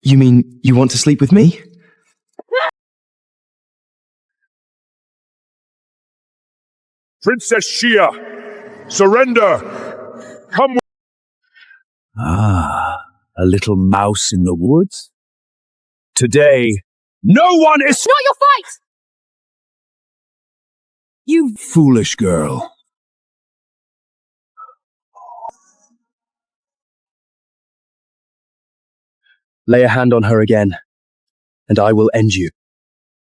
You mean you want to sleep with me? Princess Shia, surrender! Come with— Ah, a little mouse in the woods? Today, no one is— Not your fight! You foolish girl. Lay a hand on her again, and I will end you.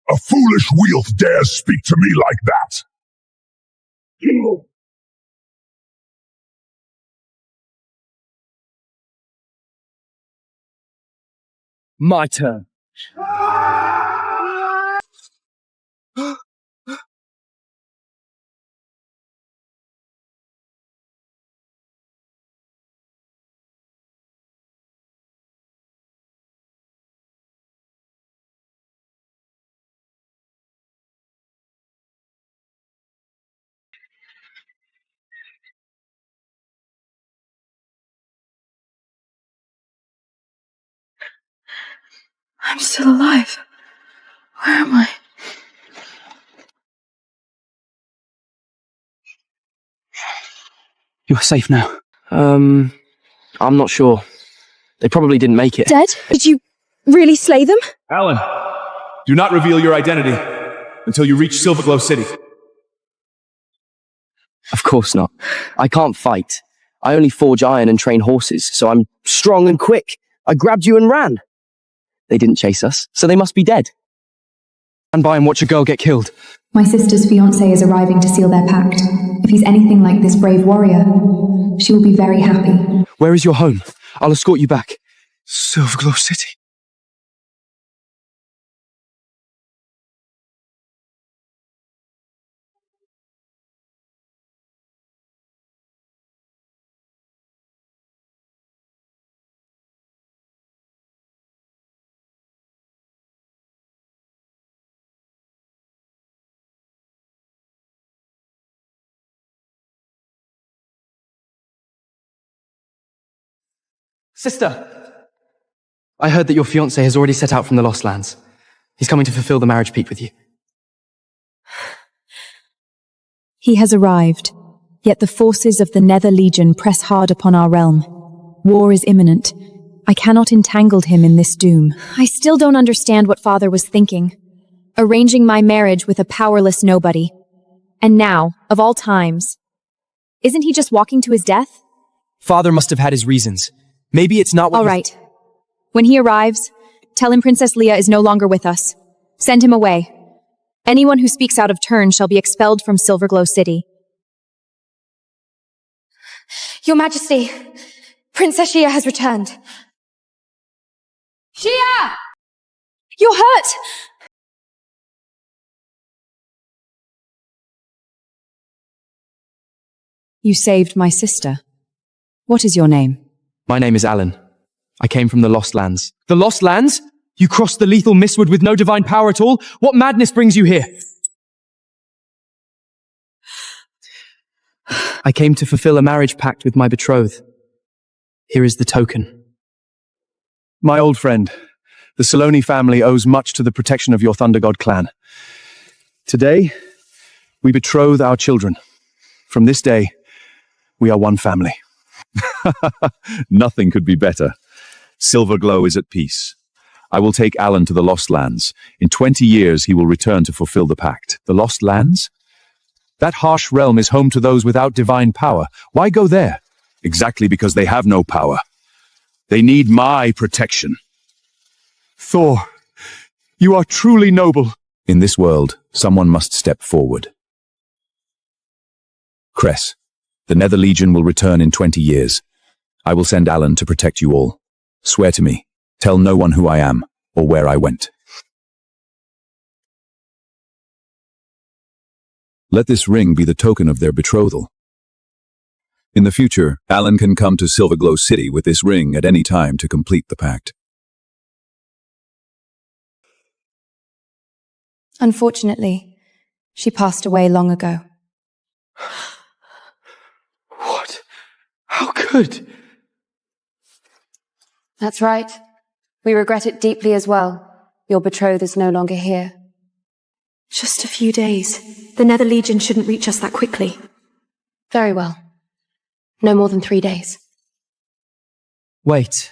A foolish whelp dares speak to me like that! My turn. I'm still alive. Where am I? You're safe now. I'm not sure. They probably didn't make it. Dead? Did you really slay them? Alan, do not reveal your identity until you reach Sylvaglow City. Of course not. I can't fight. I only forge iron and train horses, so I'm strong and quick. I grabbed you and ran. They didn't chase us, so they must be dead. Stand by and watch a girl get killed. My sister's fiancé is arriving to seal their pact. If he's anything like this brave warrior, she will be very happy. Where is your home? I'll escort you back. Sylvaglow City. Sister! I heard that your fiancé has already set out from the Lost Lands. He's coming to fulfill the marriage pact with you. He has arrived, yet the forces of the Nether Legion press hard upon our realm. War is imminent. I cannot entangle him in this doom. I still don't understand what Father was thinking. Arranging my marriage with a powerless nobody. And now, of all times, isn't he just walking to his death? Father must have had his reasons. Maybe it's not what All right. When he arrives, tell him Princess Leia is no longer with us. Send him away. Anyone who speaks out of turn shall be expelled from Sylverglow City. Your Majesty, Princess Shia has returned. Shia! You're hurt! You saved my sister. What is your name? My name is Alan. I came from the Lost Lands. The Lost Lands? You crossed the lethal mistwood with no divine power at all? What madness brings you here? I came to fulfill a marriage pact with my betrothed. Here is the token. My old friend, the Saloni family owes much to the protection of your Thunder God clan. Today, we betroth our children. From this day, we are one family. Nothing could be better. Sylverglow is at peace. I will take Alan to the Lost Lands. In 20 years, he will return to fulfill the pact. The Lost Lands? That harsh realm is home to those without divine power. Why go there? Exactly because they have no power. They need my protection. Thor, you are truly noble. In this world, someone must step forward. Cress, the Nether Legion will return in 20 years. I will send Alan to protect you all. Swear to me. Tell no one who I am or where I went. Let this ring be the token of their betrothal. In the future, Alan can come to Sylverglow City with this ring at any time to complete the pact. Unfortunately, she passed away long ago. What? How could? That's right. We regret it deeply as well. Your betrothed is no longer here. Just a few days. The Nether Legion shouldn't reach us that quickly. Very well. No more than 3 days. Wait.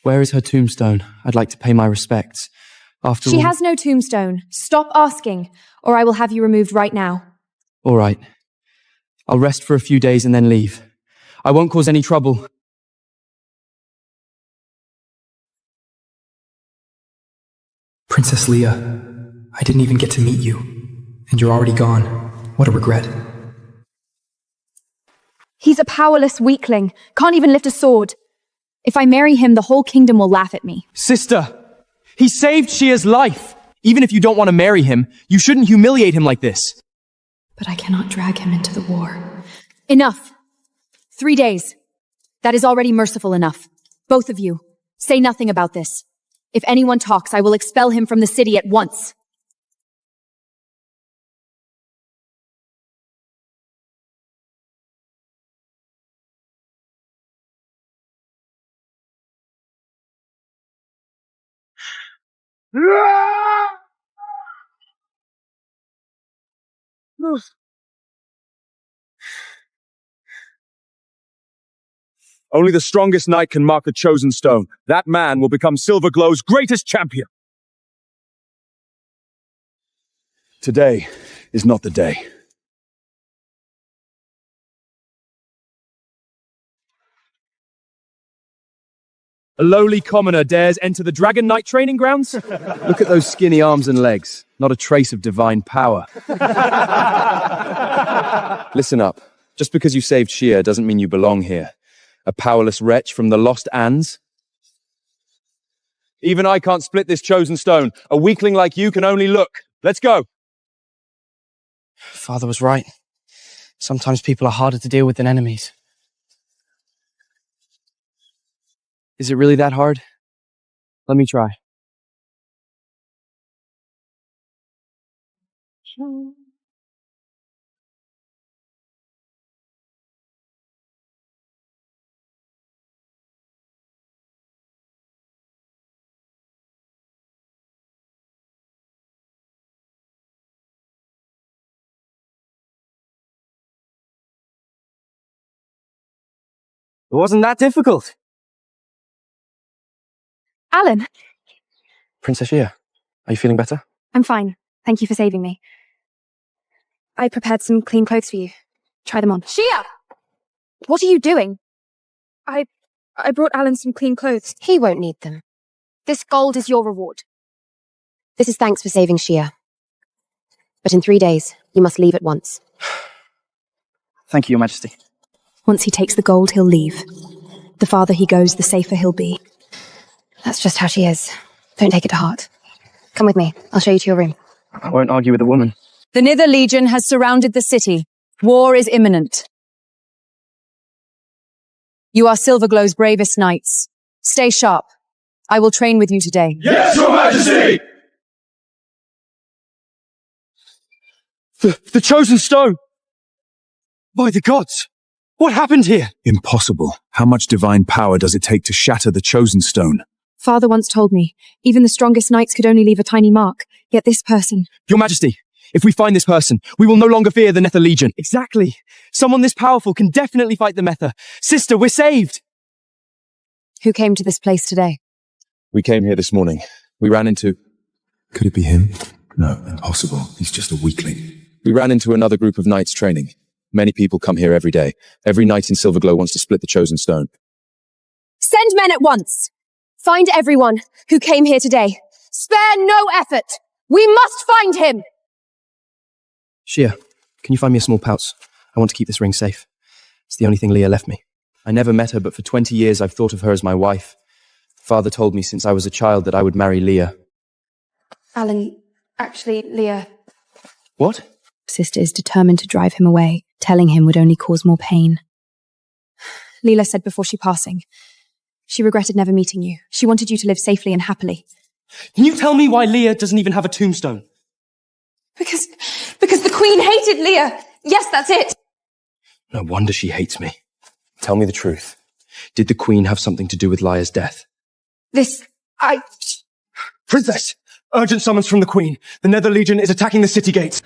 Where is her tombstone? I'd like to pay my respects. After She all... has no tombstone. Stop asking, or I will have you removed right now. All right. I'll rest for a few days and then leave. I won't cause any trouble. Princess Leia, I didn't even get to meet you, and you're already gone. What a regret. He's a powerless weakling, can't even lift a sword. If I marry him, the whole kingdom will laugh at me. Sister, he saved Shia's life. Even if you don't want to marry him, you shouldn't humiliate him like this. But I cannot drag him into the war. Enough. 3 days. That is already merciful enough. Both of you, say nothing about this. If anyone talks, I will expel him from the city at once. Only the strongest knight can mark the chosen stone. That man will become Silverglow's greatest champion. Today is not the day. A lowly commoner dares enter the Dragon Knight training grounds? Look at those skinny arms and legs. Not a trace of divine power. Listen up. Just because you saved Shia doesn't mean you belong here. A powerless wretch from the Lost Ands? Even I can't split this chosen stone. A weakling like you can only look. Let's go. Father was right. Sometimes people are harder to deal with than enemies. Is it really that hard? Let me try. It wasn't that difficult. Alan, Princess Shia, are you feeling better? I'm fine. Thank you for saving me. I prepared some clean clothes for you. Try them on. Shia! What are you doing? I brought Alan some clean clothes. He won't need them. This gold is your reward. This is thanks for saving Shia. But in 3 days, you must leave at once. Thank you, Your Majesty. Once he takes the gold, he'll leave. The farther he goes, the safer he'll be. That's just how she is. Don't take it to heart. Come with me. I'll show you to your room. I won't argue with a woman. The Nether Legion has surrounded the city. War is imminent. You are Silverglow's bravest knights. Stay sharp. I will train with you today. Yes, Your Majesty! The chosen stone! By the gods! What happened here? Impossible. How much divine power does it take to shatter the chosen stone? Father once told me, even the strongest knights could only leave a tiny mark. Yet this person... Your Majesty, if we find this person, we will no longer fear the Nether Legion. Exactly. Someone this powerful can definitely fight the Mether. Sister, we're saved! Who came to this place today? We came here this morning. We ran into... Could it be him? No, impossible. He's just a weakling. We ran into another group of knights training. Many people come here every day. Every knight in Silverglow wants to split the chosen stone. Send men at once! Find everyone who came here today. Spare no effort! We must find him! Shia, can you find me a small pouch? I want to keep this ring safe. It's the only thing Leah left me. I never met her, but for 20 years I've thought of her as my wife. Father told me since I was a child that I would marry Leah. Alan, actually, Leah... What? Sister is determined to drive him away. Telling him would only cause more pain. Leela said before she passing, she regretted never meeting you. She wanted you to live safely and happily. Can you tell me why Leah doesn't even have a tombstone? Because the Queen hated Leah. Yes, that's it. No wonder she hates me. Tell me the truth. Did the Queen have something to do with Lia's death? Princess! Urgent summons from the Queen. The Nether Legion is attacking the city gates.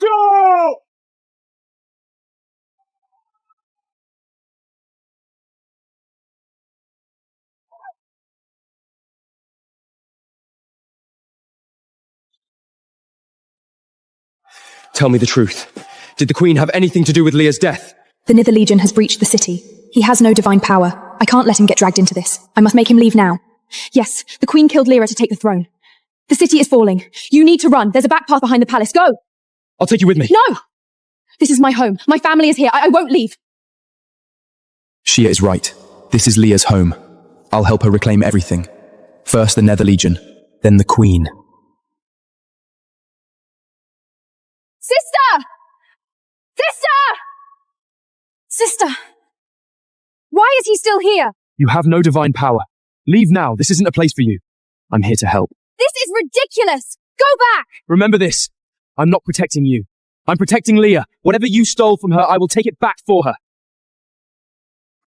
Go! Tell me the truth. Did the Queen have anything to do with Leah's death? The Nether Legion has breached the city. He has no divine power. I can't let him get dragged into this. I must make him leave now. Yes, the Queen killed Leah to take the throne. The city is falling. You need to run. There's a back path behind the palace. Go! I'll take you with me. No! This is my home. My family is here. I won't leave. Shia is right. This is Leah's home. I'll help her reclaim everything. First the Nether Legion, then the Queen. Sister! Sister! Why is he still here? You have no divine power. Leave now. This isn't a place for you. I'm here to help. This is ridiculous! Go back! Remember this. I'm not protecting you. I'm protecting Leah. Whatever you stole from her, I will take it back for her.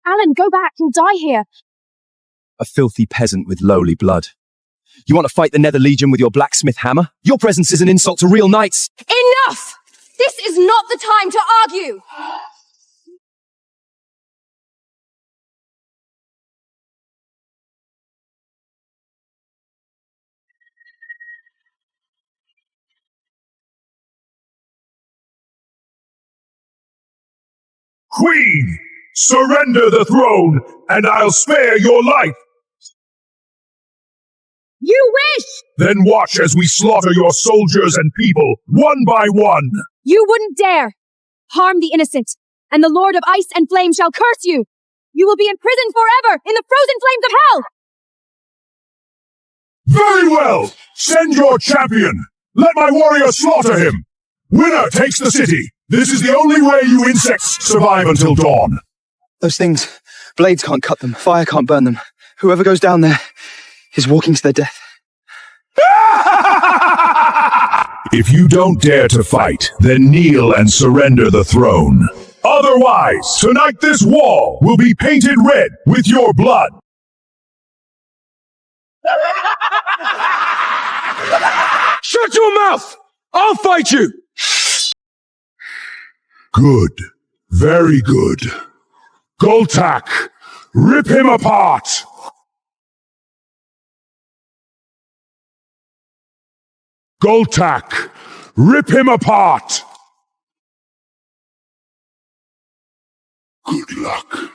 Alan, go back. You'll die here. A filthy peasant with lowly blood. You want to fight the Nether Legion with your blacksmith hammer? Your presence is an insult to real knights. Enough! This is not the time to argue! Queen, surrender the throne, and I'll spare your life. You wish! Then watch as we slaughter your soldiers and people, one by one. You wouldn't dare harm the innocent, and the Lord of Ice and Flame shall curse you. You will be imprisoned forever in the frozen flames of hell. Very well. Send your champion. Let my warrior slaughter him. Winner takes the city. This is the only way you insects survive until dawn. Those things, blades can't cut them, fire can't burn them. Whoever goes down there is walking to their death. If you don't dare to fight, then kneel and surrender the throne. Otherwise, tonight this wall will be painted red with your blood. Shut your mouth! I'll fight you! Good. Very good. Goltak, rip him apart! Goltak, rip him apart! Good luck.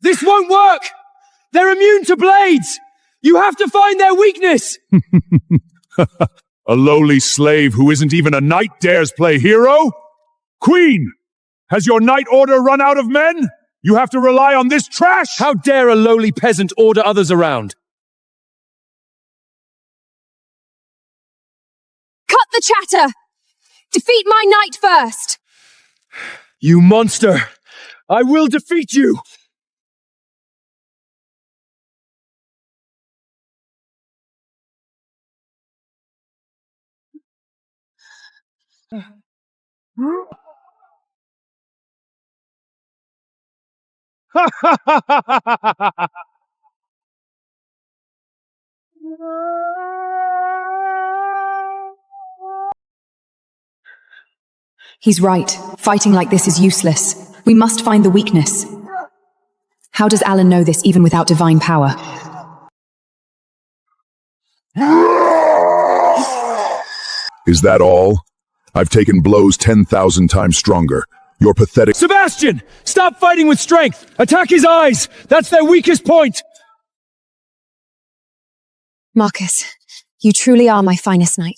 This won't work! They're immune to blades! You have to find their weakness! A lowly slave who isn't even a knight dares play hero? Queen, has your knight order run out of men? You have to rely on this trash? How dare a lowly peasant order others around? Cut the chatter! Defeat my knight first! You monster! I will defeat you! He's right. Fighting like this is useless. We must find the weakness. How does Alan know this even without divine power? Is that all? I've taken blows 10,000 times stronger. Your pathetic— Sebastian! Stop fighting with strength! Attack his eyes! That's their weakest point! Marcus, you truly are my finest knight.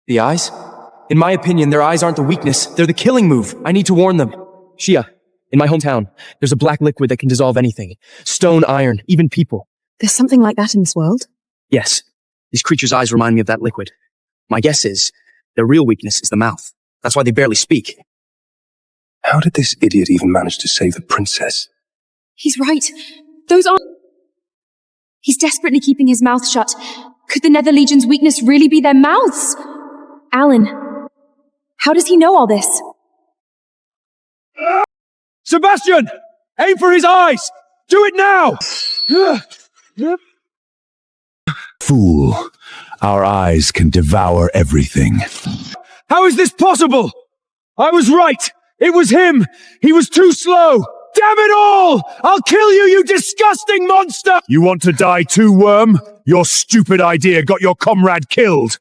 The eyes? In my opinion, their eyes aren't the weakness. They're the killing move. I need to warn them. Shia, in my hometown, there's a black liquid that can dissolve anything. Stone, iron, even people. There's something like that in this world? Yes. These creatures' eyes remind me of that liquid. My guess is, their real weakness is the mouth. That's why they barely speak. How did this idiot even manage to save the princess? He's right. Those aren't... He's desperately keeping his mouth shut. Could the Nether Legion's weakness really be their mouths? Alan, how does he know all this? Sebastian! Aim for his eyes! Do it now! Fool. Our eyes can devour everything. How is this possible? I was right! It was him! He was too slow! Damn it all! I'll kill you, you disgusting monster! You want to die too, worm? Your stupid idea got your comrade killed.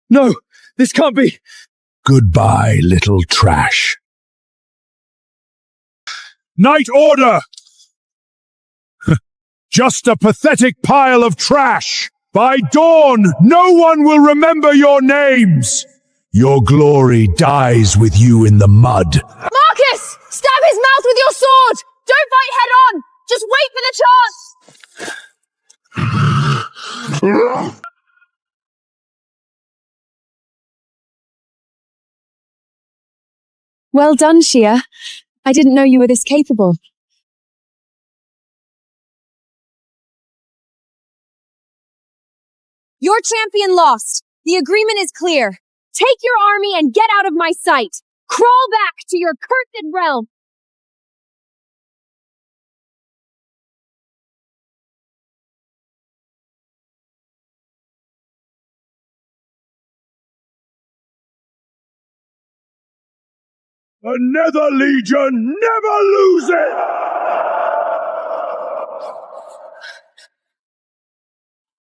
No, this can't be. Goodbye, little trash. Knight order! Just a pathetic pile of trash! By dawn, no one will remember your names! Your glory dies with you in the mud. Marcus! Stab his mouth with your sword! Don't fight head on! Just wait for the chance! Well done, Shia. I didn't know you were this capable. Your champion lost. The agreement is clear. Take your army and get out of my sight. Crawl back to your cursed realm. The Nether Legion never loses!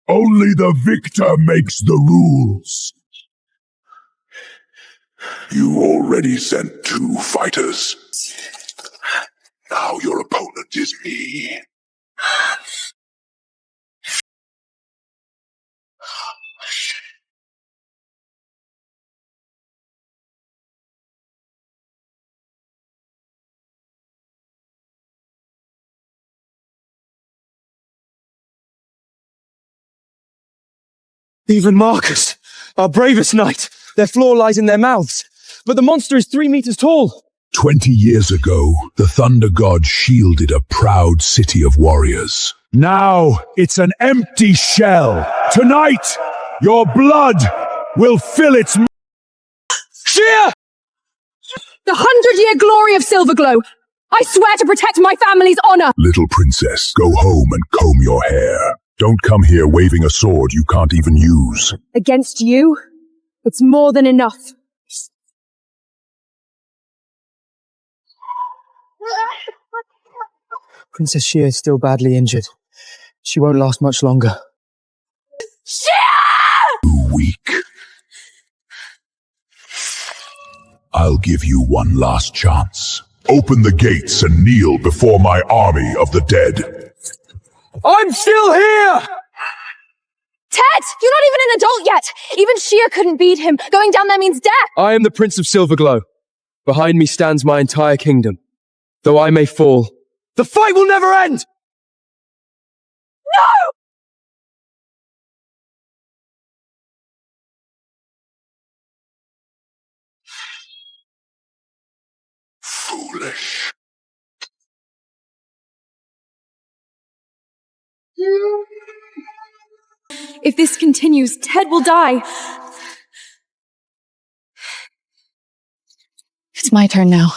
Only the victor makes the rules. You already sent 2 fighters. Now your opponent is me. Even Marcus, our bravest knight, their flaw lies in their mouths. But the monster is 3 meters tall. 20 years ago, the Thunder God shielded a proud city of warriors. Now, it's an empty shell. Tonight, your blood will fill its... Shia! The 100-year glory of Silverglow! I swear to protect my family's honor! Little princess, go home and comb your hair. Don't come here waving a sword you can't even use. Against you? It's more than enough. Princess Shia is still badly injured. She won't last much longer. Too weak. I'll give you one last chance. Open the gates and kneel before my army of the dead. I'm still here! Ted! You're not even an adult yet! Even Shia couldn't beat him. Going down there means death! I am the Prince of Silverglow. Behind me stands my entire kingdom. Though I may fall, the fight will never end! No! Foolish. If this continues, Ted will die. It's my turn now.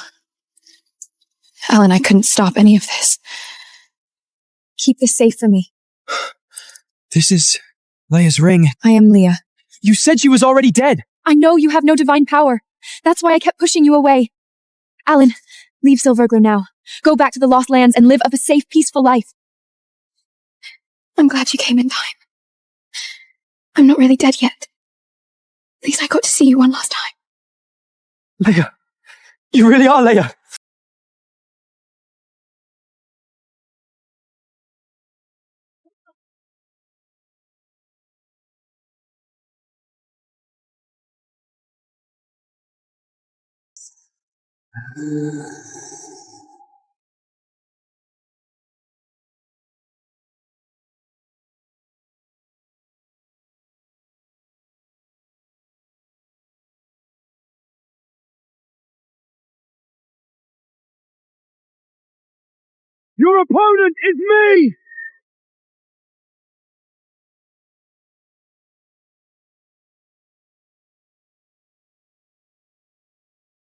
Alan, I couldn't stop any of this. Keep this safe for me. This is Leia's ring. I am Leah. You said she was already dead. I know you have no divine power. That's why I kept pushing you away. Alan, leave Silverglow now. Go back to the Lost Lands and live a safe, peaceful life. I'm glad you came in time. I'm not really dead yet. At least I got to see you one last time. Leia, you really are Leia. Your opponent is me!